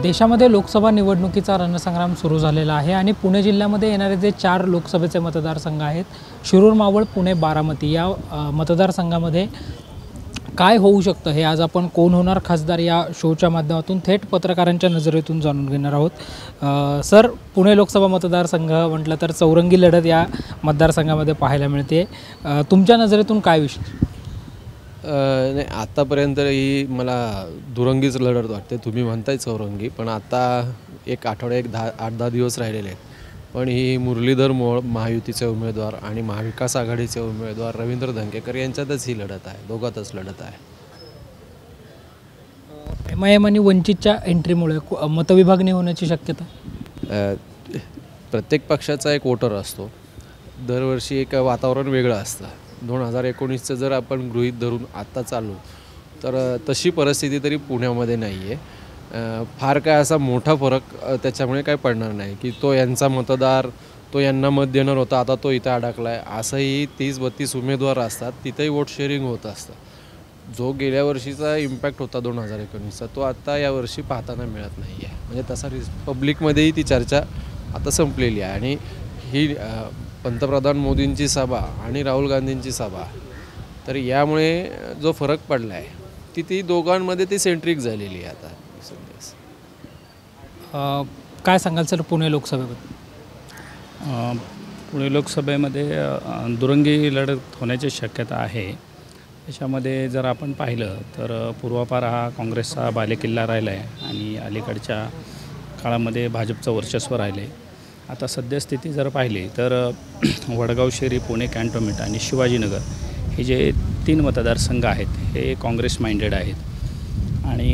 देशामध्ये लोकसभा निवडणुकीचा रणसंग्राम सुरू झालेला आहे आणि पुणे जिल्ह्यामध्ये येणारे जे 4 लोकसभेचे मतदारसंघ आहेत, शिरूर, मावळ, पुणे, बारामती या मतदारसंघामध्ये काय होऊ शकतं हे आज आपण कोण होणार खासदार या शोच्या माध्यमातून थेट पत्रकारांच्या नजरेतून जाणून घेणार आहोत। सर, पुणे लोकसभा मतदारसंघ म्हटलं तर चौरंगी लढत या मतदारसंघामध्ये पाहायला मिळते। तुमच्या नजरेतून काय विषय? नाही, आतापर्यंत ही मला दुरंगीच लढत वाटते। तुम्ही म्हणताय चौरंगी, पण आता एक आठवडा 8-10 दिवस राहिलेले आहेत। पण ही मुरलीधर मोहोळ महायुतीचे उमेदवार आणि महाविकास आघाडीचे उमेदवार रवींद्र धंगेकर यांच्यातच ही लढत आहे, दोघातच लढत आहे। MIM आणि वंचितच्या एंट्रीमुळे मतविभागणी होण्याची शक्यता? प्रत्येक पक्षाचा एक वोटर असतो, दरवर्षी एक वातावरण वेगळं असतं। 2019चं जर आपण गृहीत धरून आत्ता चालू तर तशी परिस्थिती तरी पुण्यामध्ये नाही आहे। फार काय असा मोठा फरक त्याच्यामुळे काय पडणार नाही की तो यांचा मतदार तो यांना मत देणार होता, आता तो इथं अडकला आहे, असंही 30-32 उमेदवार असतात, तिथंही वोट शेअरिंग होत असतं। जो गेल्या वर्षीचा इम्पॅक्ट होता 2019चा तो आत्ता यावर्षी पाहताना मिळत नाही आहे। म्हणजे तसा पब्लिकमध्येही ती चर्चा आता संपलेली आहे। आणि ही पंतप्रधान मोदींची सभा आणि राहुल गांधींची सभा, तर यामुळे जो फरक पडला आहे ती दोघांमध्ये ती सेंट्रिक झालेली आहे आता सध्यास। काय सांगाल सर पुणे लोकसभेबद्दल? पुणे लोकसभेमध्ये दुरंगी लढत होण्याची शक्यता आहे। याच्यामध्ये जर आपण पाहिलं तर पूर्वापार हा काँग्रेसचा बालेकिल्ला राहिला आहे आणि अलीकडच्या काळामध्ये भाजपचं वर्चस्व राहिले। आता सद्यस्थिती जर पाहिली तर वडगाव शेरी, पुणे कॅन्टोन्मेंट आणि शिवाजीनगर हे जे 3 मतदारसंघ आहेत हे काँग्रेस माइंडेड आहेत आणि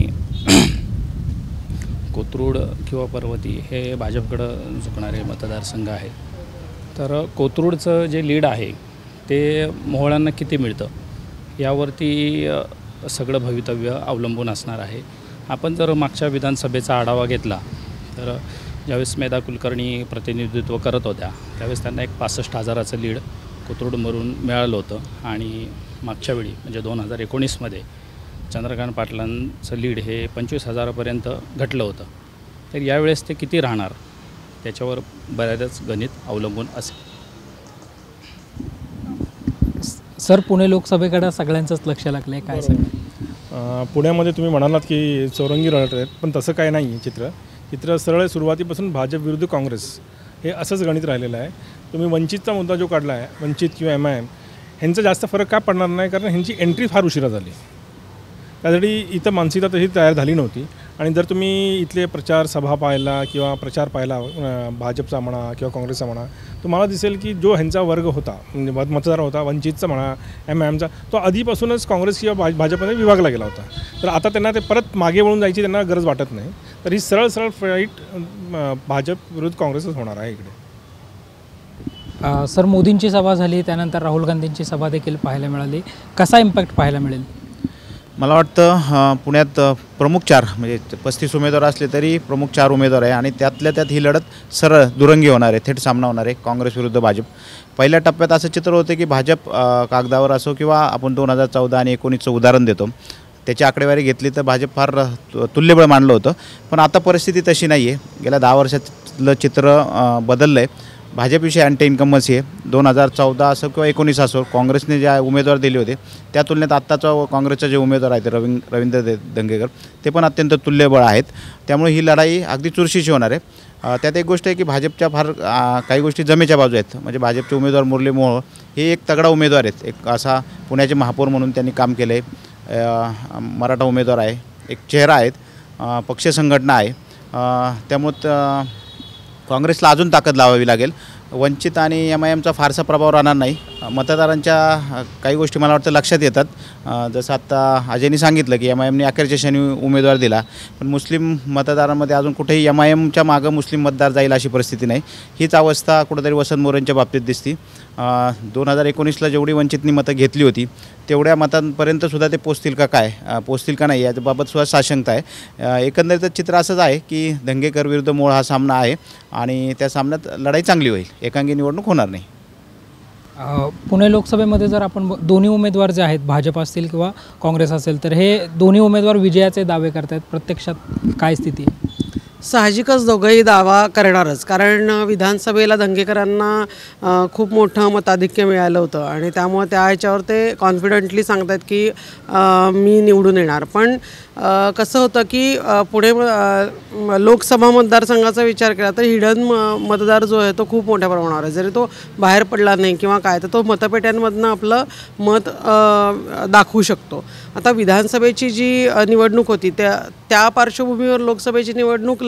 कोथरूड किंवा पर्वती हे भाजपकडं झुकणारे मतदारसंघ आहेत। तर कोथरूडचं जे लीड आहे ते मोहोळांना किती मिळतं यावरती सगळं भवितव्य अवलंबून असणार आहे। आपण जर मागच्या विधानसभेचा आढावा घेतला तर ज्यावेळेस मेधा कुलकर्णी प्रतिनिधित्व करत होत्या त्यावेळेस त्यांना एक 65,000चं लीड कोथरूडमधून मिळालं होतं आणि मागच्या वेळी म्हणजे 2019मध्ये चंद्रकांत पाटलांचं लीड हे 25,000पर्यंत घटलं होतं। तर यावेळेस ते किती राहणार त्याच्यावर बऱ्याच गणित अवलंबून असेल। सर, पुणे लोकसभेकडे सगळ्यांचंच लक्ष लागलं आहे, काय सांगाल? पुण्यामध्ये तुम्ही म्हणालात की चौरंगी लढत आहेत, पण तसं काय नाही आहे। चित्र सरळ सुरुवातीपासून भाजप विरुद्ध काँग्रेस हे असंच गणित राहिलेलं आहे। तुम्ही वंचितचा मुद्दा जो काढला आहे, वंचित किंवा MIM ह्यांचा जास्त फरक का पडणार नाही, कारण ह्यांची एंट्री फार उशिरा झाली, त्यासाठी इथं मानसिकता तशी तयार झाली नव्हती। आणि जर तुम्ही इथले प्रचार सभा पाहिला किंवा प्रचार पाहिला भाजपचा म्हणा किंवा काँग्रेसचा म्हणा, तुम्हाला दिसेल की जो ह्यांचा वर्ग होता म्हणजे मतदार होता वंचितचा म्हणा MIMचा, तो आधीपासूनच काँग्रेस किंवा भाजपमध्ये विभागला गेला होता। तर आता त्यांना ते परत मागे वळून जायची त्यांना गरज वाटत नाही। तर ही सरळ फाईट भाजप विरुद्ध काँग्रेसच होणार आहे इकडे। सर, मोदींची सभा झाली, त्यानंतर राहुल गांधींची सभा देखील पाहायला मिळाली, कसा इम्पॅक्ट पाहायला मिळेल? मला वाटतं पुण्यात प्रमुख 4 म्हणजे 35 उमेदवार असले तरी प्रमुख 4 उमेदवार आहे आणि त्यातल्या त्यात ही लढत सरळ दुरंगी होणार आहे, थेट सामना होणार आहे काँग्रेस विरुद्ध भाजप। पहिल्या टप्प्यात असं चित्र होतं की भाजप कागदावर असो किंवा आपण 2014 आणि 19चं उदाहरण देतो त्याची आकडेवारी घेतली तर भाजप फार तुल्यबळ मानलं होतं। पण आता परिस्थिती तशी नाही आहे। गेल्या 10 वर्षातलं चित्र बदललं आहे। भाजपविषयी अँटी इन्कम्बन्सी आहे। 2014 असो किंवा 19 असो काँग्रेसने ज्या उमेदवार दिले होते त्या तुलनेत आत्ताचा काँग्रेसचे जे उमेदवार आहेत रवींद्र धंगेकर ते पण अत्यंत तुल्यबळ आहेत। त्यामुळे ही लढाई अगदी चुरशीची होणार आहे। त्यात एक गोष्ट आहे की भाजपच्या फार काही गोष्टी जमेच्या बाजू आहेत। म्हणजे भाजपचे उमेदवार मुरली मोहोळ हे एक तगडा उमेदवार आहेत, एक असा पुण्याचे महापौर म्हणून त्यांनी काम केलं आहे। मराठा उमेदवार आहे, एक चेहरा आहेत, पक्ष संघटना आहे। त्यामुळे काँग्रेसला अजून ताकद लावावी लागेल। वंचित आणि MIMचा फारसा प्रभाव राहणार नाही। मतदारांच्या काही गोष्टी मला वाटतं लक्षात येतात, जसं आत्ता अजयनी सांगितलं की MIMने अखेरच्या क्षणी उमेदवार दिला, पण मुस्लिम मतदारांमध्ये अजून कुठेही MIMच्या मागं मुस्लिम मतदार जाईल अशी परिस्थिती नाही। हीच अवस्था कुठेतरी वसंत मोरेंच्या बाबतीत दिसती। 2019ला जेवढी वंचितनी मतं घेतली होती तेवढ्या मतांपर्यंतसुद्धा ते पोचतील का नाही याबाबत सुद्धा साशंकता आहे। एकंदरीत चित्र असंच आहे की धंगेकर विरुद्ध मोहोळ हा सामना आहे आणि त्या सामन्यात लढाई चांगली होईल, एकांगी निवडणूक होणार नाही। पुणे लोकसभेमध्ये जर आपण दोन्ही उमेदवार जे आहेत भाजप असतील किंवा काँग्रेस असेल तर हे दोन्ही उमेदवार विजयाचे दावे करतात, प्रत्यक्षात काय स्थिती आहे? साहजिकच दोघंही दावा करणारच, कारण विधानसभेला दंगेकरांना खूप मोठं मताधिक्य मिळालं होतं आणि त्यामुळे त्या ह्याच्यावर ते कॉन्फिडंटली सांगतात की मी निवडून येणार. पण कसं होतं की पुणे लोकसभा मतदारसंघाचा विचार केला तर हिडन मतदार जो आहे तो खूप मोठ्या प्रमाणावर आहे. जरी तो बाहेर पडला नाही किंवा काय, तर तो मतपेट्यांमधनं आपलं मत दाखवू शकतो. आता विधानसभेची जी निवडणूक होती त्या पार्श्वभूमीवर लोकसभेची निवडणूक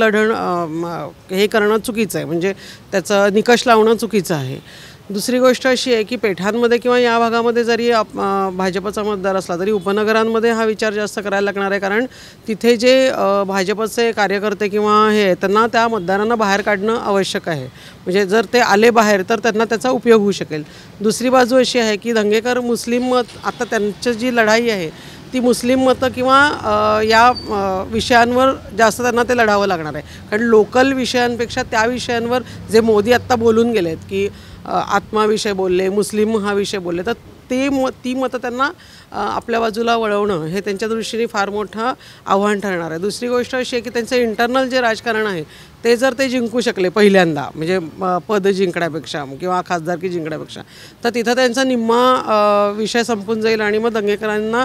हे करणं चुकीचं आहे, म्हणजे त्याचं निकष लावणं चुकीचं आहे. दुसरी गोष्ट अशी आहे की पेठांमध्ये किंवा या भागामध्ये जरी भाजपचा मतदार असला तरी उपनगरांमध्ये हा विचार जास्त करायला लागणार आहे, कारण तिथे जे भाजपचे कार्यकर्ते किंवा हे त्यांना त्या मतदारांना बाहेर काढणं आवश्यक आहे. म्हणजे जर ते आले बाहेर तर त्यांना त्याचा उपयोग होऊ शकेल. दुसरी बाजू अशी आहे की दंगेकर मुस्लिम मत, आता त्यांची जी लढाई आहे ती मुस्लिम मतं किंवा या विषयांवर जास्त त्यांना ते लढावं लागणार आहे. कारण लोकल विषयांपेक्षा त्या विषयांवर जे मोदी आत्ता बोलून गेलेत की आत्माविषय बोलले, मुस्लिम हा विषय बोलले, तर ती मतं त्यांना आपल्या बाजूला वळवणं हे त्यांच्या दृष्टीने फार मोठं आव्हान ठरणार आहे. दुसरी गोष्ट अशी आहे की त्यांचं इंटरनल जे राजकारण आहे ते जर ते जिंकू शकले पहिल्यांदा, म्हणजे पद जिंकण्यापेक्षा किंवा खासदारकी जिंकण्यापेक्षा, तर तिथं त्यांचा निम्मा विषय संपून जाईल आणि मग दंगेकरांना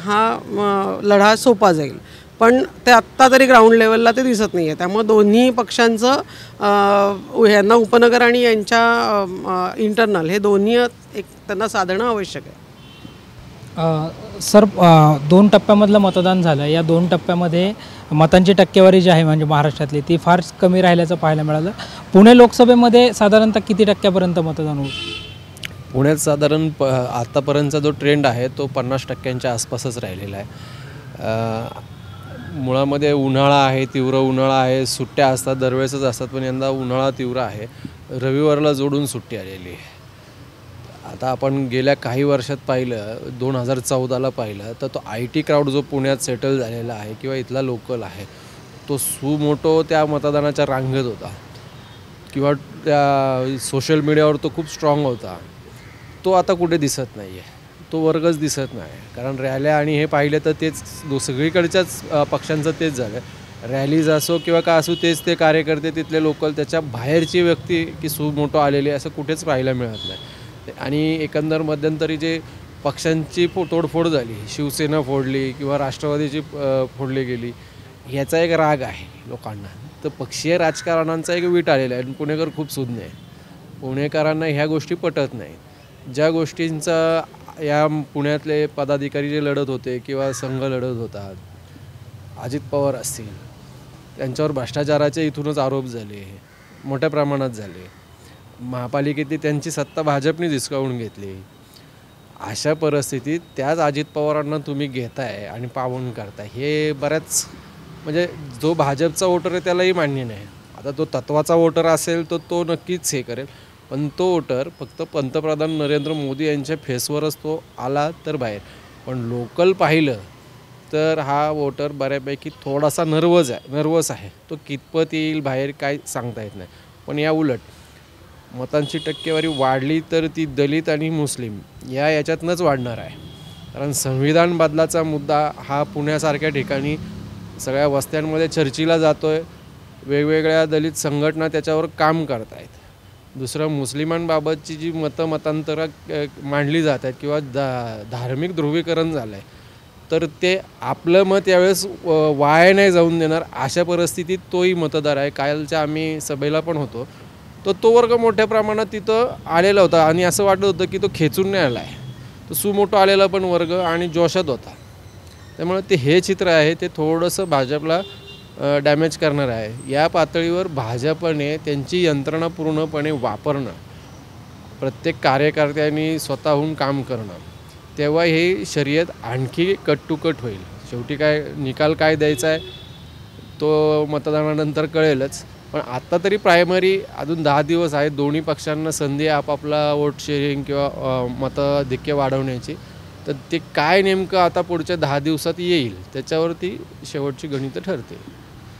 हा लढा सोपा जाईल. पण ते आत्ता तरी ग्राउंड लेवलला ते दिसत नाही आहे. त्यामुळे दोन्ही पक्षांचं यांना उपनगर आणि यांच्या इंटरनल हे दोन्ही एक त्यांना साधणं आवश्यक आहे. सर, 2 टप्प्यामधलं मतदान झालं. या 2 टप्प्यामध्ये मतांची टक्केवारी जी आहे म्हणजे महाराष्ट्रातली ती फार कमी राहिल्याचं पाहायला मिळालं. पुणे लोकसभेमध्ये साधारणतः किती टक्क्यापर्यंत मतदान होईल? पुण्यात साधारण आत्तापर्यंतचा जो ट्रेंड आहे तो 50% आसपासच राहिलेला आहे. मुळामध्ये उन्हाळा आहे, तीव्र उन्हाळा आहे, सुट्ट्या असतात, दरवेळेसच असतात, पण यंदा उन्हाळा तीव्र आहे, रविवारला जोडून सुट्टी आलेली आहे. आता आपण गेल्या काही वर्षात पाहिलं, 2014ला पाहिलं तर तो IT क्राऊड जो पुण्यात सेटल झालेला आहे किंवा इथला लोकल आहे तो सुमोटो त्या मतदानाच्या रांगेत होता किंवा त्या सोशल मीडियावर तो खूप स्ट्रॉंग होता. तो आता कुठे दिसत नाही आहे, तो वर्गच दिसत नाही. कारण रॅल्या आणि हे पाहिले तर तेच सगळीकडच्याच पक्षांचं तेच झालं. रॅलीज असो किंवा का असो, तेच ते कार्यकर्ते तिथले लोकल, त्याच्या बाहेरची व्यक्ती की सुमोटो आलेली असं कुठेच पाहायला मिळत नाही. आणि एकंदर मध्यंतरी जे पक्षांची तोडफोड झाली, शिवसेना फोडली किंवा राष्ट्रवादीची फोडली गेली, ह्याचा एक राग आहे लोकांना. तर पक्षीय राजकारणांचा एक वीट आलेला आहे. पुणेकर खूप सुज्ञ आहे. पुणेकरांना ह्या गोष्टी पटत नाहीत. ज्या गोष्टींचा या पुण्यातले पदाधिकारी जे लढत होते किंवा संघ लढत होता, अजित पवार असतील, त्यांच्यावर भ्रष्टाचाराचे इथूनच आरोप झाले, मोठ्या प्रमाणात झाले. महापालिकेतली त्यांची सत्ता भाजपने हिसकावून घेतली. अशा परिस्थितीत त्याच अजित पवारांना तुम्ही घेताय आणि पावन करताय, हे बऱ्याच म्हणजे जो भाजपचा वोटर आहे त्यालाही मान्य नाही. आता तो तत्वाचा वोटर असेल तर तो नक्कीच हे करेल, पण तो वोटर फक्त पंतप्रधान नरेंद्र मोदी यांच्या फेसवरच तो आला तर बाहेर. पण लोकल पाहिलं तर हा वोटर बऱ्यापैकी थोडासा नर्वस आहे. तो कितपत येईल बाहेर काय सांगता येत नाही. पण या उलट मतांची टक्केवारी वाढली तर ती दलित आणि मुस्लिम याच्यातनंच वाढणार आहे. कारण संविधान बदलाचा मुद्दा हा पुण्यासारख्या ठिकाणी सगळ्या वस्त्यांमध्ये चर्चेला जातो आहे. वेगवेगळ्या दलित संघटना त्याच्यावर काम करत आहेत. दुसरं, मुस्लिमांबाबतची जी मतांतरं मांडली जात आहेत किंवा धार्मिक ध्रुवीकरण झालं आहे, तर ते आपलं मत यावेळेस वाया नाही जाऊन देणार अशा परिस्थितीत तोही मतदार आहे. कालच्या आम्ही सभेला पण होतो, तो वर्ग मोठ्या प्रमाणात तिथं आलेला होता आणि असं वाटत होतं की तो खेचून नाही आला आहे. तो सुमोटो आलेला पण वर्ग आणि जोशात होता. त्यामुळे ते हे चित्र आहे ते थोडंसं भाजपला डॅमेज करणार आहे. या पातळीवर भाजपने त्यांची यंत्रणा पूर्णपणे वापरणं, प्रत्येक कार्यकर्त्यांनी स्वतःहून काम करणं, तेव्हा हे शर्यत आणखी कट टू कट होईल. शेवटी काय निकाल काय द्यायचा आहे तो मतदानानंतर कळेलच. पण आत्ता तरी प्रायमरी अजून 10 दिवस आहेत. दोन्ही पक्षांना संधी आपापला वोट शेअरिंग किंवा मताधिक्य वाढवण्याची. तर ते काय नेमकं आता पुढच्या 10 दिवसात येईल त्याच्यावरती शेवटची गणितं ठरते.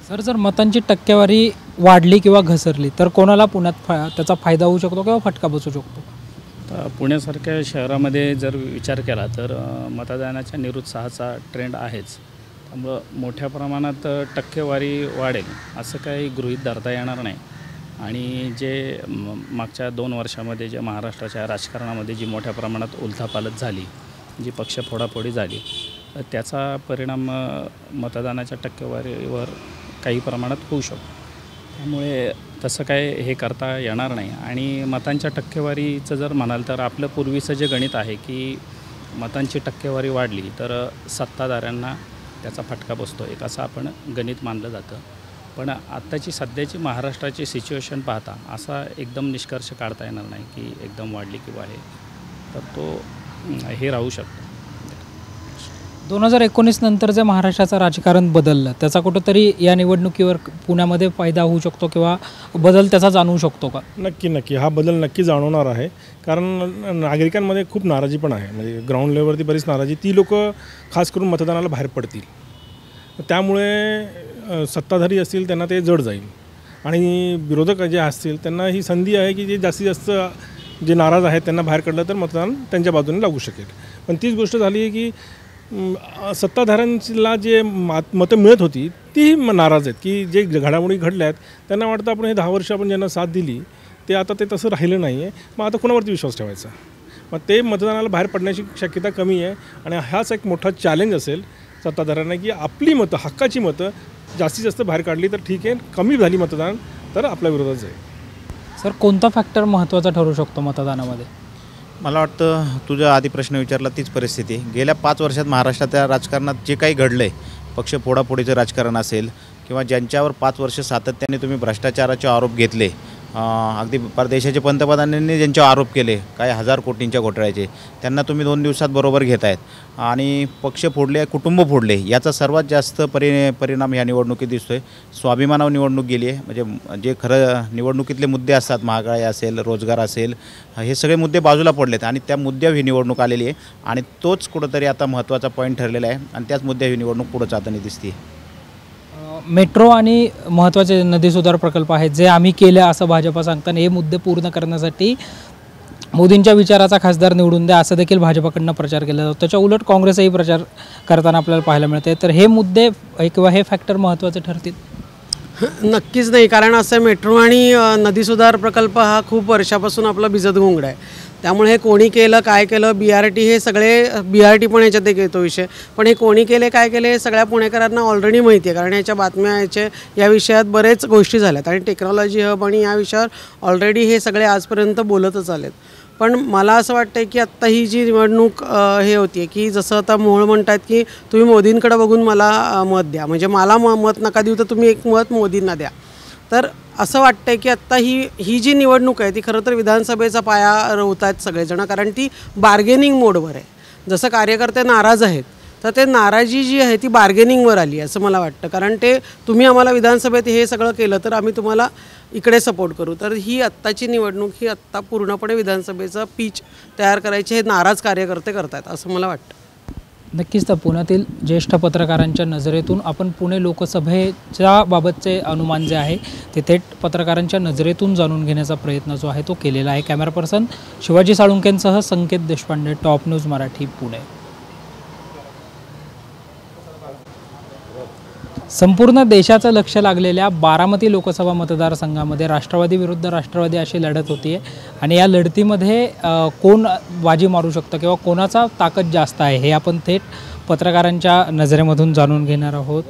सर, जर मतांची टक्केवारी वाढली किंवा घसरली तर कोणाला पुण्यात त्याचा फायदा होऊ शकतो किंवा फटका बसू शकतो? तर पुण्यासारख्या शहरामध्ये जर विचार केला तर मतदानाच्या निरुत्साहाचा ट्रेंड आहेच. त्यामुळं मोठ्या प्रमाणात टक्केवारी वाढेल असं काही गृहीत धरता येणार नाही. आणि जे मागच्या 2 वर्षामध्ये जे महाराष्ट्राच्या राजकारणामध्ये जी मोठ्या प्रमाणात उलथापालथ झाली, जी पक्ष फोडाफोडी झाली, तर त्याचा परिणाम मतदानाच्या टक्केवारीवर काही प्रमाणात होऊ शकतो. त्यामुळे तसं काय हे करता येणार नाही. आणि मतांच्या टक्केवारीचं जर म्हणाल तर आपलं पूर्वीचं जे गणित आहे की मतांची टक्केवारी वाढली तर सत्ताधाऱ्यांना त्याचा फटका बसतो, एक असं आपण गणित मानलं जातं. पण आत्ताची सध्याची महाराष्ट्राची सिच्युएशन पाहता असा एकदम निष्कर्ष काढता येणार नाही की एकदम वाढली किंवा हे, तर तो हे राहू शकतो. 2019 नंतर जे महाराष्ट्राचं राजकारण बदललं त्याचा कुठंतरी या निवडणुकीवर पुण्यामध्ये फायदा होऊ शकतो किंवा बदल त्याचा जाणवू शकतो का? नक्की हा बदल नक्की जाणवणार आहे. कारण नागरिकांमध्ये खूप नाराजी पण आहे, म्हणजे ग्राउंड लेवलवरती बरीच नाराजी, ती लोक खास करून मतदानाला बाहेर पडतील. त्यामुळे सत्ताधारी असतील त्यांना ते जड जाईल आणि विरोधक जे असतील त्यांना ही संधी आहे की जे जास्तीत जास्त जे नाराज आहेत त्यांना बाहेर काढलं तर मतदान त्यांच्या बाजूने लागू शकेल. पण तीच गोष्ट झाली आहे की सत्ताधाऱ्यांला जे मतं मिळत होती ती नाराज आहेत की जे घडामोडी घडल्या आहेत त्यांना वाटतं आपण हे 10 वर्ष आपण ज्यांना साथ दिली ते आता ते तसं राहिलं नाही आहे, मग आता कोणावरती विश्वास ठेवायचा. मग ते मतदानाला बाहेर पडण्याची शक्यता कमी आहे. आणि हाच एक मोठा चॅलेंज असेल सत्ताधाऱ्यांना की आपली मतं, हक्काची मतं जास्तीत जास्त बाहेर काढली तर ठीक आहे, कमी झाली मतदान तर आपल्या विरोधात जाईल. सर, कोणता फॅक्टर महत्त्वाचा ठरू शकतो मतदानामध्ये? मला वाटतं तुझा आधी प्रश्न विचारला तीच परिस्थिती. गेल्या 5 वर्षात महाराष्ट्राच्या राजकारणात जे काही घडलं आहे, पक्ष फोडाफोडीचं राजकारण असेल किंवा ज्यांच्यावर 5 वर्ष सातत्याने तुम्ही भ्रष्टाचाराचे आरोप घेतले, अगदी परदेशाचे पंतप्रधानांनी ज्यांच्यावर आरोप केले काही 1000 कोटींच्या घोटाळ्याचे, त्यांना तुम्ही 2 दिवसात बरोबर घेत आहेत. आणि पक्ष फोडले, कुटुंब फोडले, याचा सर्वात जास्त परिणाम ह्या निवडणुकीत दिसतो आहे. स्वाभिमानावर निवडणूक गेली आहे. म्हणजे जे खरं निवडणुकीतले मुद्दे असतात, महागाई असेल, रोजगार असेल, हे सगळे मुद्दे बाजूला पडलेत आणि त्या मुद्द्यावर ही निवडणूक आलेली आहे. आणि तोच कुठंतरी आता महत्त्वाचा पॉईंट ठरलेला आहे आणि त्याच मुद्द्यावर ही निवडणूक पुढं जाताना दिसते. मेट्रो आणि महत्त्वाचे नदी सुधार प्रकल्प आहेत जे आम्ही केले असं भाजपा सांगताना हे मुद्दे पूर्ण करण्यासाठी मोदींच्या विचाराचा खासदार निवडून द्या असं देखील भाजपाकडनं प्रचार केला जातो. त्याच्या उलट काँग्रेसही प्रचार करताना आपल्याला पाहायला मिळते. तर हे मुद्दे किंवा हे फॅक्टर महत्त्वाचे ठरतील? नक्कीच नाही. कारण असं मेट्रो आणि नदी सुधार प्रकल्प हा खूप वर्षापासून आपला भिजत घोंगडा आहे. त्यामुळे हे कोणी केलं, काय केलं, BRT हे सगळे, BRT पण याच्यात एक येतो विषय, पण हे कोणी केले, काय केले हे सगळ्या पुणेकरांना ऑलरेडी माहिती आहे. कारण याच्या बातम्या या विषयात बरेच गोष्टी झाल्यात आणि टेक्नॉलॉजी हब आणि या विषयावर ऑलरेडी हे सगळे आजपर्यंत बोलतच आलेत. पण मला असं वाटतं की आत्ता ही जी निवडणूक हे होती आहे की जसं आता मोहोळ म्हणतात की तुम्ही मोदींकडे बघून मला मत द्या, म्हणजे मला मत नका देऊ तर तुम्ही एक मत मोदींना द्या. तर असं वाटतं आहे की आत्ता ही जी निवडणूक आहे ती खरं तर विधानसभेचा पाया रोवत आहेत सगळेजण, कारण ती बार्गेनिंग मोडवर आहे. जसं कार्यकर्ते नाराज आहेत तर ते नाराजी जी आहे ती बार्गेनिंगवर आली असं मला वाटतं. कारण ते तुम्ही आम्हाला विधानसभेत हे सगळं केलं तर आम्ही तुम्हाला इकडे सपोर्ट करू. तर ही आत्ताची निवडणूक ही आत्ता पूर्णपणे विधानसभेचा पीच तयार करायचे हे नाराज कार्यकर्ते करतात असं मला वाटतं. नक्कीच. तर पुण्यातील ज्येष्ठ पत्रकारांच्या नजरेतून आपण पुणे लोकसभेच्या बाबतचे अनुमान जे आहे ते थेट पत्रकारांच्या नजरेतून जाणून घेण्याचा प्रयत्न जो आहे तो केलेला आहे. कॅमेरा पर्सन शिवाजी साळुंकेंसह संकेत देशपांडे, टॉप न्यूज मराठी, पुणे. संपूर्ण देशाचं लक्ष लागलेल्या बारामती लोकसभा मतदारसंघामध्ये राष्ट्रवादी विरुद्ध राष्ट्रवादी अशी लढत होती आहे आणि या लढतीमध्ये कोण बाजी मारू शकतं किंवा कोणाचा ताकद जास्त आहे हे आपण थेट पत्रकारांच्या नजरेमधून जाणून घेणार आहोत.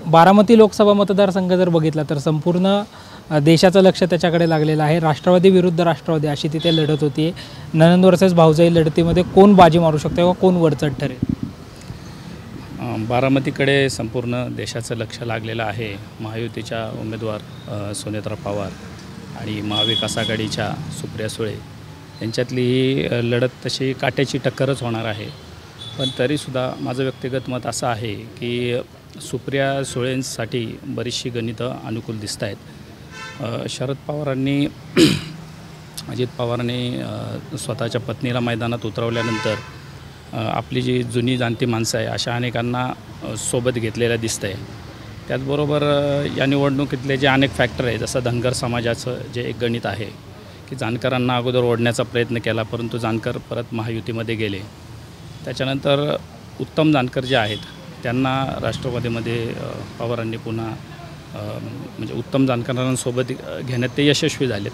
बारामती लोकसभा मतदारसंघ जर बघितला तर संपूर्ण देशाचं लक्ष त्याच्याकडे लागलेलं आहे. राष्ट्रवादी विरुद्ध राष्ट्रवादी अशी तिथे लढत होती आहे. ननंद वर्सेस भाऊजाई लढतीमध्ये कोण बाजी मारू शकतं किंवा कोण वरचढ ठरेल? बारामतीकडे संपूर्ण देशाचं लक्ष लागलेलं आहे. महायुतीच्या उमेदवार सुनेत्रा पवार आणि महाविकास आघाडीच्या सुप्रिया सुळे यांच्यातली ही लढत तशी काट्याची टक्करच होणार आहे. पण तरीसुद्धा माझं व्यक्तिगत मत असं आहे की सुप्रिया सुळेंसाठी बरीचशी गणितं अनुकूल दिसत आहेत. शरद पवारांनी अजित पवारांनी स्वतःच्या पत्नीला मैदानात उतरवल्यानंतर आपली जी जुनी जाणती माणसं आहे अशा अनेकांना सोबत घेतलेलं दिसतं आहे. त्याचबरोबर या निवडणुकीतले जे अनेक फॅक्टर आहे, जसं धनगर समाजाचं जे एक गणित आहे की जानकरांना अगोदर ओढण्याचा प्रयत्न केला परंतु जानकर परत महायुतीमध्ये गेले. त्याच्यानंतर उत्तम जानकर जे आहेत त्यांना राष्ट्रवादीमध्ये पवारांनी पुन्हा म्हणजे उत्तम जानकरांसोबत घेण्यात ते यशस्वी झालेत.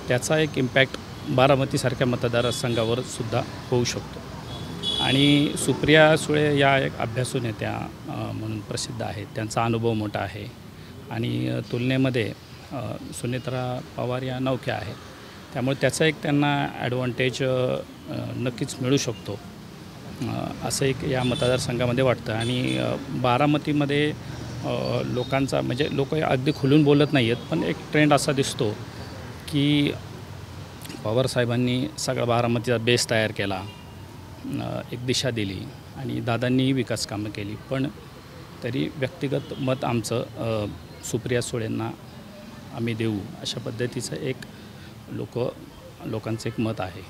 त्याचा एक इम्पॅक्ट बारामतीसारख्या मतदारसंघावर सुद्धा होऊ शकतो. आणि सुप्रिया सुळे या एक अभ्यासू नेत्या म्हणून प्रसिद्ध आहेत. त्यांचा अनुभव मोठा आहे आणि तुलनेमध्ये सुनेत्रा पवार या नवख्या आहेत. त्यामुळे त्याचा एक त्यांना ॲडव्हान्टेज नक्कीच मिळू शकतो असं एक या मतदारसंघामध्ये वाटतं. आणि बारामतीमध्ये लोकांचा म्हणजे लोक अगदी खुलून बोलत नाही आहेत, पण एक ट्रेंड असा दिसतो की पवारसाहेबांनी सगळा बारामतीचा बेस तयार केला, एक दिशा दिली आणि दादांनीही विकास कामं केली. पण तरी व्यक्तिगत मत आमचं सुप्रिया सुळेंना आम्ही देऊ अशा पद्धतीचं एक लोकांचं एक मत आहे.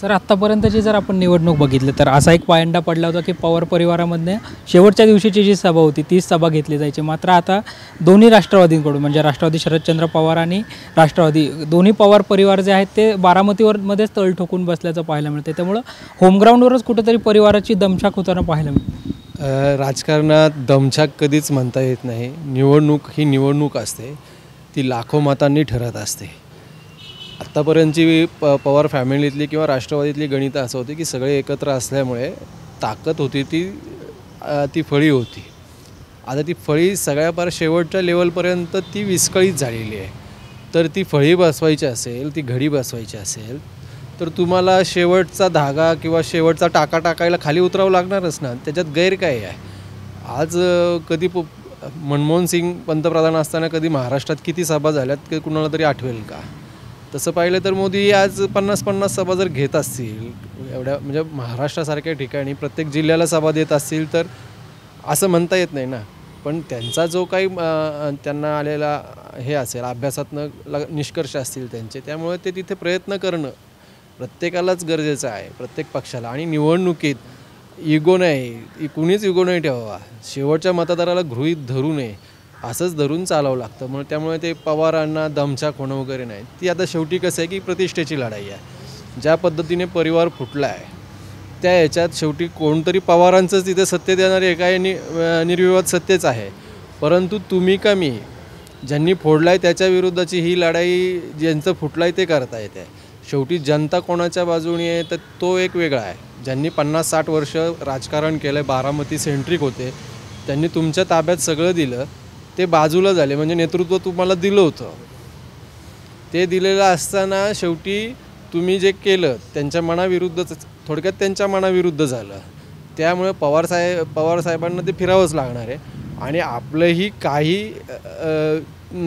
सर, आत्तापर्यंतची जर आपण निवडणूक बघितली तर असा एक पायंडा पडला होता की पवार परिवारामधने शेवटच्या दिवशीची जी सभा होती तीच सभा घेतली जायची. मात्र आता दोन्ही राष्ट्रवादींकडून म्हणजे राष्ट्रवादी शरदचंद्र पवार आणि राष्ट्रवादी दोन्ही पवार परिवार जे आहेत ते बारामतीवरमध्येच तळ ठोकून बसल्याचं पाहायला मिळते. त्यामुळं होमग्राऊंडवरच कुठेतरी परिवाराची दमछाक होताना पाहायला मिळते. राजकारणात दमछाक कधीच म्हणता येत नाही. निवडणूक ही निवडणूक असते, ती लाखो मतांनी ठरत असते. आत्तापर्यंतची पवार फॅमिलीतली किंवा राष्ट्रवादीतली गणितं असं होती की सगळे एकत्र असल्यामुळे ताकद होती ती फळी होती. आता ती फळी सगळ्या फार शेवटच्या लेवलपर्यंत ती विस्कळीत झालेली आहे. तर ती फळी बसवायची असेल, ती घडी बसवायची असेल तर तुम्हाला शेवटचा धागा किंवा शेवटचा टाका टाकायला खाली उतरावं लागणारच ना. त्याच्यात गैर काय आहे? आज कधी मनमोहन सिंग पंतप्रधान असताना कधी महाराष्ट्रात किती सभा झाल्यात की कुणाला तरी आठवेल का? तसं पाहिलं तर मोदी आज 50-50 सभा जर घेत असतील एवढ्या म्हणजे महाराष्ट्रासारख्या ठिकाणी प्रत्येक जिल्ह्याला सभा देत असतील तर असं म्हणता येत नाही ना. पण त्यांचा जो काही त्यांना आलेला हे असेल अभ्यासातनं निष्कर्ष असतील त्यांचे, त्यामुळे ते तिथे प्रयत्न करणं प्रत्येकालाच गरजेचं आहे, प्रत्येक पक्षाला. आणि निवडणुकीत इगो नाही, कुणीच इगो नाही ठेवावा. शेवटच्या मतदाराला गृहीत धरू नये, असंच धरून चालावं लागतं. मग त्यामुळे ते पवारांना दमछाक होणं वगैरे नाही. ती आता शेवटी कसं आहे की प्रतिष्ठेची लढाई आहे. ज्या पद्धतीने परिवार फुटला आहे त्या ह्याच्यात शेवटी कोणतरी पवारांचंच तिथे सत्तेत येणारे काय निर्विवाद सत्तेच आहे. परंतु तुम्ही का मी ज्यांनी फोडला आहे त्याच्या विरुद्धची ही लढाई ज्यांचं फुटलं आहे ते करता येते. शेवटी जनता कोणाच्या बाजूने आहे तर तो एक वेगळा आहे. ज्यांनी 50-60 वर्ष राजकारण केलं आहे, बारामती सेंट्रिक होते, त्यांनी तुमच्या ताब्यात सगळं दिलं, ते बाजूला झाले. म्हणजे नेतृत्व तुम्हाला दिलं होतं, ते दिलेलं असताना शेवटी तुम्ही जे केलं त्यांच्या मनाविरुद्धच, थोडक्यात त्यांच्या मनाविरुद्ध झालं. त्यामुळे पवारसाहेबांना ते फिरावंच लागणार आहे. आणि आपलंही काही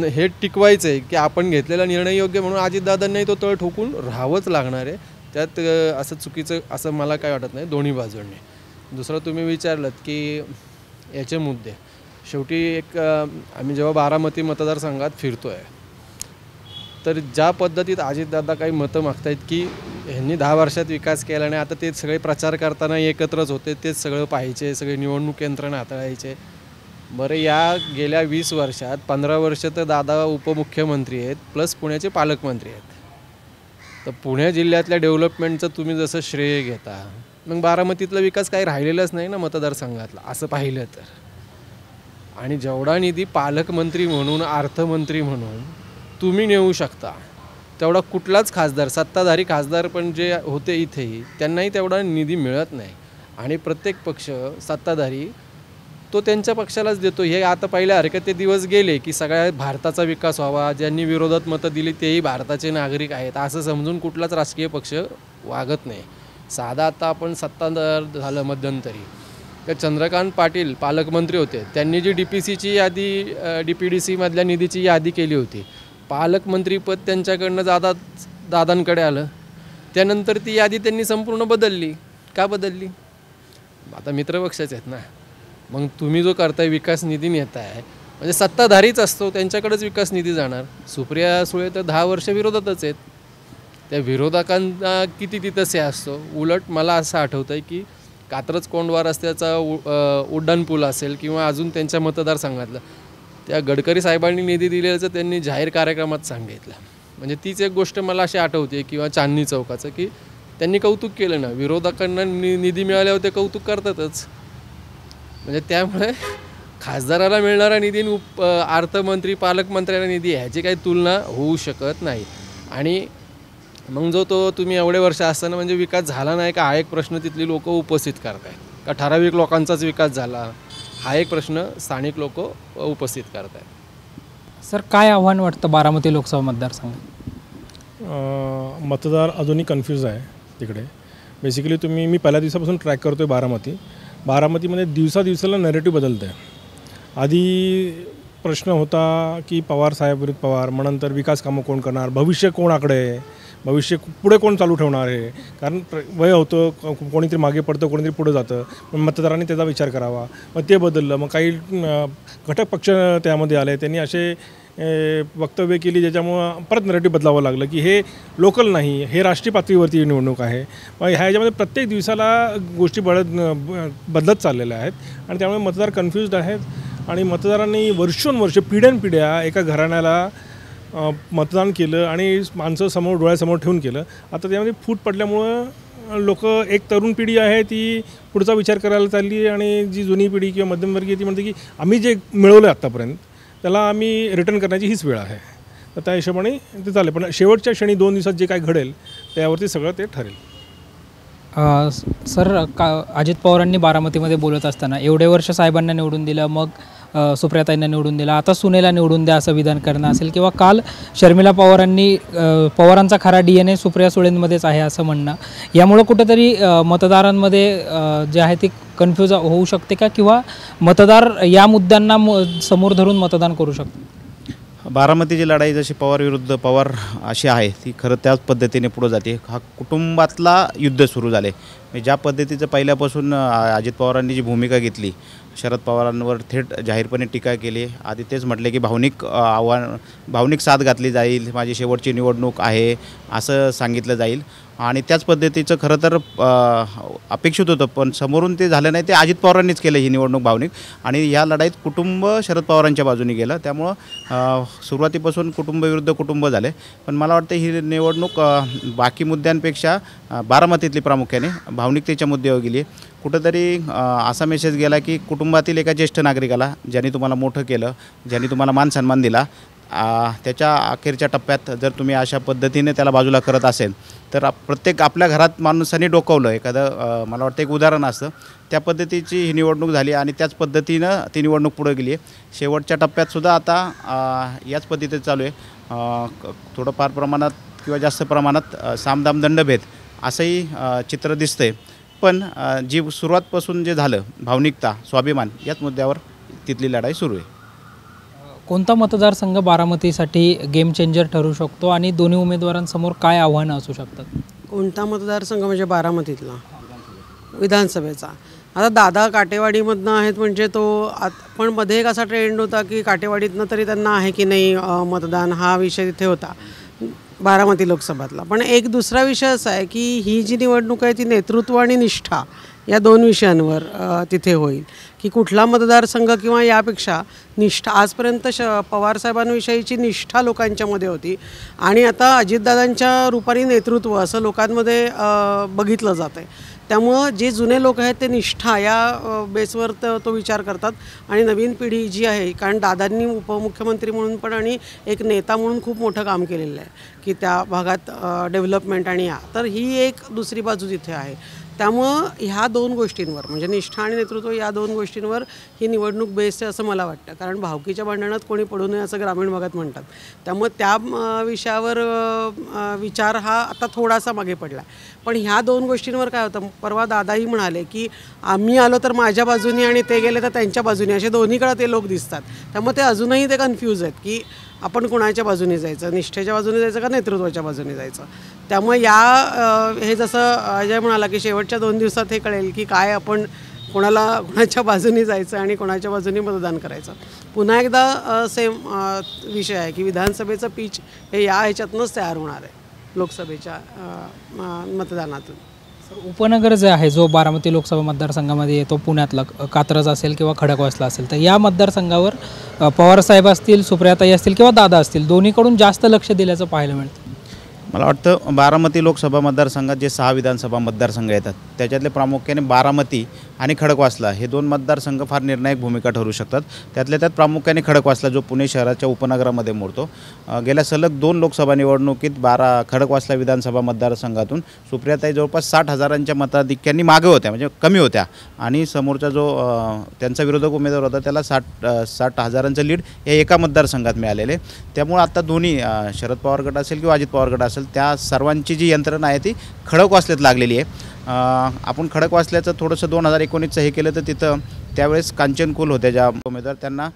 हे टिकवायचं आहे की आपण घेतलेला निर्णय योग्य म्हणून अजितदादांनाही तो तळ ठोकून राहावंच लागणार आहे. त्यात असं चुकीचं असं मला काय वाटत नाही दोन्ही बाजूंनी. दुसरं तुम्ही विचारलं की याचे मुद्दे, शेवटी एक आम्ही जेव्हा बारामती मतदारसंघात फिरतो आहे तर ज्या पद्धतीत अजितदादा काही मतं मागतायत की ह्यांनी 10 वर्षात विकास केला नाही, आता ते सगळे प्रचार करताना एकत्रच होते, तेच सगळं पाहायचे, सगळे निवडणूक यंत्रणा हाताळायचे. बरं, या गेल्या 20 वर्षात 15 वर्ष तर दादा उपमुख्यमंत्री आहेत प्लस पुण्याचे पालकमंत्री आहेत. तर पुणे जिल्ह्यातल्या डेव्हलपमेंटचं तुम्ही जसं श्रेय घेता, मग बारामतीतला विकास काही राहिलेलाच नाही ना मतदारसंघातला असं पाहिलं तर. आणि जेवढा निधी पालकमंत्री म्हणून अर्थमंत्री म्हणून तुम्ही नेऊ शकता तेवढा कुठलाच खासदार, सत्ताधारी खासदार पण जे होते इथेही, त्यांनाही तेवढा निधी मिळत नाही. आणि प्रत्येक पक्ष सत्ताधारी तो त्यांच्या पक्षालाच देतो. हे आता पहिल्यासारखे ते दिवस गेले की सगळ्या भारताचा विकास व्हावा, ज्यांनी विरोधात मतं दिली तेही भारताचे नागरिक आहेत असं समजून कुठलाच राजकीय पक्ष वागत नाही. साधा आता आपण सत्ताधार झालं मध्यंतरी तर चंद्रकांत पाटील पालकमंत्री होते, त्यांनी जी DPCची यादी DPDC मधल्या निधीची यादी केली होती, पालकमंत्रीपद त्यांच्याकडनं दादांकडे आलं. त्यानंतर ती यादी त्यांनी संपूर्ण बदलली. का बदलली? आता मित्रपक्षाचे आहेत ना. मग तुम्ही जो करताय विकास निधी नेताय म्हणजे सत्ताधारीच असतो, त्यांच्याकडेच विकास निधी जाणार. सुप्रिया सुळे तर 10 वर्ष विरोधातच आहेत. त्या विरोधकांना किती तिथं से असतो. उलट मला असं आठवतं आहे की कात्रज कोंढवा रस्त्याचा उड्डाणपूल असेल किंवा अजून त्यांच्या मतदारसंघातलं त्या गडकरी साहेबांनी निधी दिलेल्याचं त्यांनी जाहीर कार्यक्रमात सांगितलं. म्हणजे तीच एक गोष्ट मला अशी आठवते. किंवा चांदणी चौकाचं की त्यांनी कौतुक केलं ना. विरोधकांना निधी मिळाल्यावर ते कौतुक करतातच. म्हणजे त्यामुळे खासदाराला मिळणारा निधी आणि अर्थमंत्री पालकमंत्र्यांना निधी ह्याची काही तुलना होऊ शकत नाही. आणि मग जो तो तुम्ही एवढे वर्ष असताना म्हणजे विकास झाला नाही का, हा एक प्रश्न तिथली लोक उपस्थित करतायत का ठराविक लोकांचाच विकास झाला, हा एक प्रश्न स्थानिक लोक उपस्थित करतायत. सर, काय आव्हान वाटतं बारामती लोकसभा मतदारसंघात? मतदार अजूनही कन्फ्यूज आहे तिकडे. बेसिकली मी पहिल्या दिवसापासून ट्रॅक करतो आहे बारामतीमध्ये दिवसाला नरेटिव्ह बदलतं आहे. आधी प्रश्न होता की पवार साहेब विरुद्ध पवार, मग नंतर विकास कामं कोण करणार, भविष्य कोणाकडे आहे, भविष्य पुढे कोण चालू ठेवणार आहे. कारण वय होतं, कोणीतरी मागे पडतं, कोणीतरी पुढे जातं. मग मतदारांनी त्याचा विचार करावा. मग ते बदललं. मग काही घटक पक्ष त्यामध्ये आले, त्यांनी असे वक्तव्य केली ज्याच्यामुळं परत नरेटिव्ह बदलावं लागलं की हे लोकल नाही, हे राष्ट्रीय पातळीवरती निवडणूक आहे. मग ह्याच्यामध्ये प्रत्येक दिवसाला गोष्टी बदलत चाललेल्या आहेत आणि त्यामुळे मतदार कन्फ्युज्ड आहेत. आणि मतदारांनी वर्षोनवर्ष पिढ्यानपिढ्या एका घराण्याला मतदान केलं आणि माणसं समोर डोळ्यासमोर ठेवून केलं. आता त्यामध्ये फूट पडल्यामुळं लोक, एक तरुण पिढी आहे ती पुढचा विचार करायला चालली आहे आणि जी जुनी पिढी किंवा मध्यमवर्गीय ती म्हणते की आम्ही जे मिळवलं आहे आत्तापर्यंत त्याला आम्ही रिटर्न करण्याची हीच वेळ आहे. तर त्या हिशोबाने ते चालेल. पण शेवटच्या क्षणी 2 दिवसात जे काय घडेल त्यावरती सगळं ते ठरेल. सर, अजित पवारांनी बारामतीमध्ये बोलत असताना एवढे वर्ष साहेबांना निवडून दिलं, मग सुप्रियाताईंना निवडून दिला, आता सुनेला निवडून द्या असं विधान करणं असेल, किंवा काल शर्मिला पवारांनी पवारांचा खरा DNA सुप्रिया सुळेंमध्येच आहे असं म्हणणं, यामुळं कुठंतरी मतदारांमध्ये जे आहे ती कन्फ्यूज होऊ शकते का, किंवा मतदार या मुद्द्यांना समोर धरून मतदान करू शकतो? बारामतीची लढाई जशी पवार विरुद्ध पवार अशी आहे ती खरं त्याच पद्धतीने पुढे जाते. हा कुटुंबातला युद्ध सुरू झाले. ज्या पद्धतीचं पहिल्यापासून अजित पवारांनी जी भूमिका घेतली, शरद पवारांवर थेट जाहीरपणे टीका केली. आधी तेच म्हटले की भावनिक साथ घातली जाईल, माझी शेवटची निवडणूक आहे असं सांगितलं जाईल. आणि त्याच पद्धतीचं खरं तर अपेक्षित होतं, पण समोरून ते झालं नाही. ते अजित पवारांनीच केलं ही निवडणूक भावनिक. आणि या लढाईत कुटुंब शरद पवारांच्या बाजूने गेलं. त्यामुळं सुरुवातीपासून कुटुंब विरुद्ध कुटुंब झाले. पण मला वाटतं ही निवडणूक बाकी मुद्द्यांपेक्षा बारामतीतली प्रामुख्याने भावनिकतेच्या मुद्द्यावर गेली. कुठंतरी असा मेसेज गेला की कुटुंबातील एका ज्येष्ठ नागरिकाला, ज्यांनी तुम्हाला मोठं केलं, ज्यांनी तुम्हाला मान सन्मान दिला, त्याच्या अखेरच्या टप्प्यात जर तुम्ही अशा पद्धतीने त्याला बाजूला करत असेल तर प्रत्येक आपल्या घरात माणसाने डोकावलं एखादं, मला वाटतं एक उदाहरण असतं, त्या पद्धतीची ही निवडणूक झाली आणि त्याच पद्धतीनं ती निवडणूक पुढे गेली आहे. शेवटच्या टप्प्यातसुद्धा आता याच पद्धतीत चालू आहे. थोडंफार प्रमाणात किंवा जास्त प्रमाणात सामदाम दंडभेद असंही चित्र दिसतं आहे. पण जी सुरुवातपासून जे झालं, भावनिकता, स्वाभिमान, याच मुद्द्यावर तिथली लढाई सुरू आहे. कोणता मतदारसंघ बारामतीसाठी गेम चेंजर ठरू शकतो आणि दोन्ही उमेदवारांसमोर काय आव्हानं असू शकतात? कोणता मतदारसंघ म्हणजे बारामतीतला विधानसभेचा? आता दादा काटेवाडीमधनं आहेत म्हणजे तो पण मध्ये एक असा ट्रेंड होता की काटेवाडीतनं तरी त्यांना आहे की नाही मतदान, हा विषय तिथे होता बारामती लोकसभातला. पण एक दुसरा विषय असा आहे की ही जी निवडणूक आहे ती नेतृत्व आणि निष्ठा या 2 विषयांवर तिथे होईल की कुठला मतदारसंघ किंवा यापेक्षा निष्ठा. आजपर्यंत पवारसाहेबांविषयीची निष्ठा लोकांच्यामध्ये होती आणि आता अजितदादांच्या रूपाने नेतृत्व असं लोकांमध्ये बघितलं जातं आहे. त्यामुळं जे जुने लोक आहेत ते निष्ठा या बेसवर तो विचार करतात आणि नवीन पिढी जी आहे, कारण दादांनी उपमुख्यमंत्री म्हणून पण आणि एक नेता म्हणून खूप मोठं काम केलेलं आहे की त्या भागात डेव्हलपमेंट आणि तर ही एक दुसरी बाजू तिथे आहे. त्यामुळं ह्या 2 गोष्टींवर म्हणजे निष्ठा आणि नेतृत्व या 2 गोष्टींवर ही निवडणूक बेस्ट आहे असं मला वाटतं. कारण भावकीच्या भांडणात कोणी पडू नये असं ग्रामीण भागात म्हणतात. त्यामुळे त्या विषयावर विचार हा आता थोडासा मागे पडला. पण ह्या 2 गोष्टींवर काय होतं, परवा दादाही म्हणाले की आम्ही आलो तर माझ्या बाजूने आणि ते गेले तर त्यांच्या बाजूने, असे दोन्हीकडे ते लोक दिसतात. त्यामुळे ते अजूनही ते कन्फ्यूज आहेत की आपण कोणाच्या बाजूने जायचं, निष्ठेच्या बाजूने जायचं का नेतृत्वाच्या बाजूने जायचं. त्यामुळे हे जसं अजय म्हणाला की शेवटच्या 2 दिवसात हे कळेल की काय आपण कोणाच्या बाजूने जायचं आणि कोणाच्या बाजूने मतदान करायचं. पुन्हा एकदा सेम विषय आहे की विधानसभेचं पीच हे ह्याच्यातूनच तयार होणार आहे लोकसभेच्या मतदानातून. उपनगर जे आहे जो बारामती लोकसभा मतदारसंघामध्ये येतो, पुण्यातला कात्रज असेल किंवा खडकवासला असेल, तर या मतदारसंघावर पवारसाहेब असतील, सुप्रियाताई असतील किंवा दादा असतील, दोन्हीकडून जास्त लक्ष दिल्याचं पाहायला मिळतं. मला वाटतं बारामती लोकसभा मतदारसंघात जे 6 विधानसभा मतदारसंघ येतात त्याच्यातले प्रामुख्याने बारामती आणि खडकवासला हे 2 मतदारसंघ फार निर्णायक भूमिका ठरू शकतात. त्यातल्या त्यात प्रामुख्याने खडकवासला जो पुणे शहराच्या उपनगरामध्ये मोडतो. गेल्या सलग 2 लोकसभा निवडणुकीत खडकवासला विधानसभा मतदारसंघातून सुप्रियाताई जवळपास 60,000च्या मताधिक्यांनी मागे होत्या, म्हणजे कमी होत्या, आणि समोरचा जो त्यांचा विरोधक उमेदवार होता त्याला 60,000चं लीड या एका मतदारसंघात मिळालेले. त्यामुळे आता दोन्ही शरद पवार गट असेल किंवा अजित पवार गट असेल त्या सर्वांची जी यंत्रणा आहे ती खडकवासल्यात लागलेली आहे. आपण खडकवासल्याचं थोडंसं 2019चं हे केलं तर तिथं त्यावेळेस कांचन कुल होत्या ज्या उमेदवार, त्यांना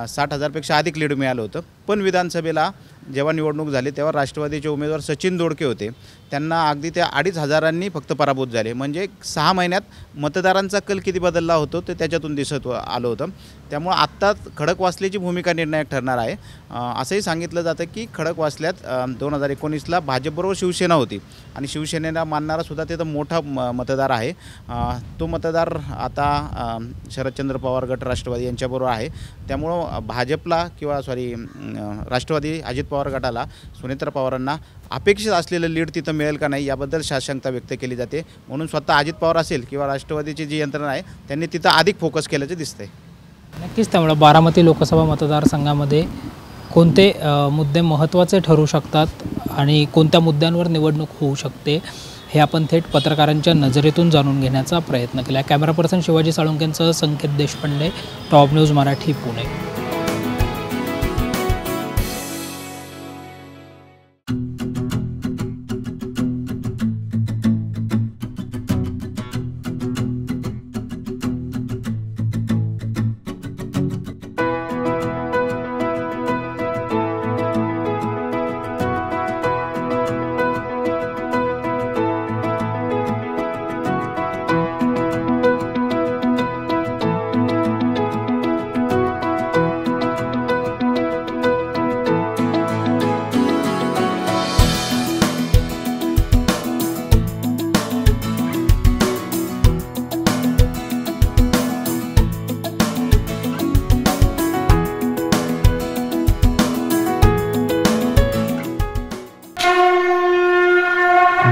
60,000पेक्षा अधिक लीड मिळालं होतं. पण विधानसभेला जेव्हा निवडणूक झाली तेव्हा राष्ट्रवादीचे उमेदवार सचिन दोडके होते, त्यांना अगदी त्या 2,500 फक्त पराभूत झाले. म्हणजे 6 महिन्यात मतदारांचा कल किती बदलला होतो ते त्याच्यातून दिसत आलं होतं. त्यामुळं आत्ता खडकवासल्याची भूमिका निर्णायक ठरणार आहे. असंही सांगितलं जातं की खडकवासल्यात 2019ला भाजपबरोबर शिवसेना होती आणि शिवसेनेला मानणारासुद्धा तिथं मोठा मतदार आहे. तो मतदार आता शरदचंद्र पवार गट राष्ट्रवादी यांच्याबरोबर आहे. त्यामुळं भाजपला किंवा राष्ट्रवादी अजित पवार गटाला सुनेत्रा पवारांना अपेक्षित असलेलं लीड तिथं मिळेल का नाही याबद्दल साशंकता व्यक्त केली जाते. म्हणून स्वतः अजित पवार असेल किंवा राष्ट्रवादीची जी यंत्रणा आहे त्यांनी तिथं अधिक फोकस केल्याचं दिसतंय. नक्कीच. त्यामुळे बारामती लोकसभा मतदारसंघामध्ये कोणते मुद्दे महत्त्वाचे ठरू शकतात आणि कोणत्या मुद्द्यांवर निवडणूक होऊ शकते हे आपण थेट पत्रकारांच्या नजरेतून जाणून घेण्याचा प्रयत्न केला. कॅमेरा पर्सन शिवाजी साळुंकेंसह संकेत देशपांडे, टॉप न्यूज मराठी, पुणे.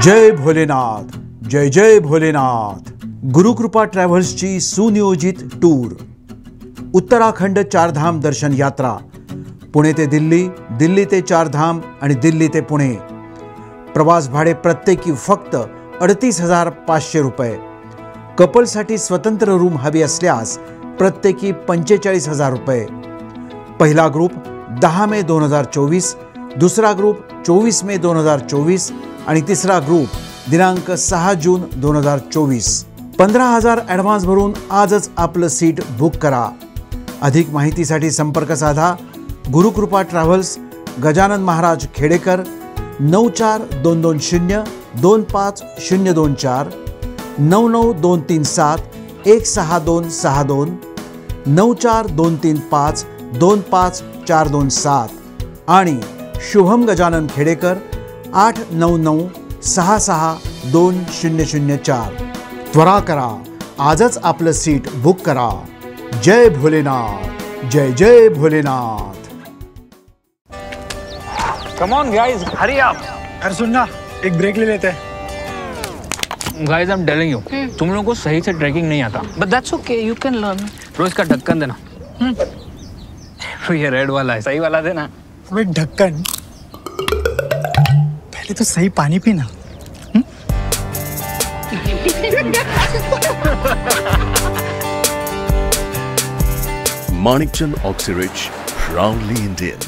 जय भोलेनाथ, जय जय भोलेनाथ. गुरुकृपा ट्रॅव्हल्सची सुनियोजित टूर. उत्तराखंड चारधाम दर्शन यात्रा. पुणे ते दिल्ली, दिल्ली ते चारधाम आणि दिल्ली ते पुणे. प्रवास भाडे प्रत्येकी फक्त 38,500 रुपये. कपलसाठी स्वतंत्र रूम हवी असल्यास प्रत्येकी 45,000 रुपये. पहिला ग्रुप 10 मे 2024, दुसरा ग्रुप 24 मे 2024 आणि तिसरा ग्रुप दिनांक 6 जून 2024. 15,000 ॲडव्हान्स भरून आजच आपलं सीट बुक करा. अधिक माहितीसाठी संपर्क साधा. गुरुकृपा ट्रॅव्हल्स, गजानन महाराज खेडेकर, 94-220-25024, 99-237-16262, 94-235-25427 आणि शुभम गजानन खेडेकर 899-66-2004. त्वरा करा, आजच आपलं सीट बुक करा. जय भोलेनाथ, जय जय Bholenath. Come on guys, hurry up. अरे सुन ना, एक ब्रेक ले लेते हैं. Guys, I'm telling you, तुम लोगों को सही से ट्रैकिंग नहीं आता. But that's okay, you can learn. रोज का ढक्कन देना. ये रेड वाला है, सही वाला देना. अबे ढक्कन, पहले तो सही पानी पीना. Manikchand Oxyrich, proudly Indian.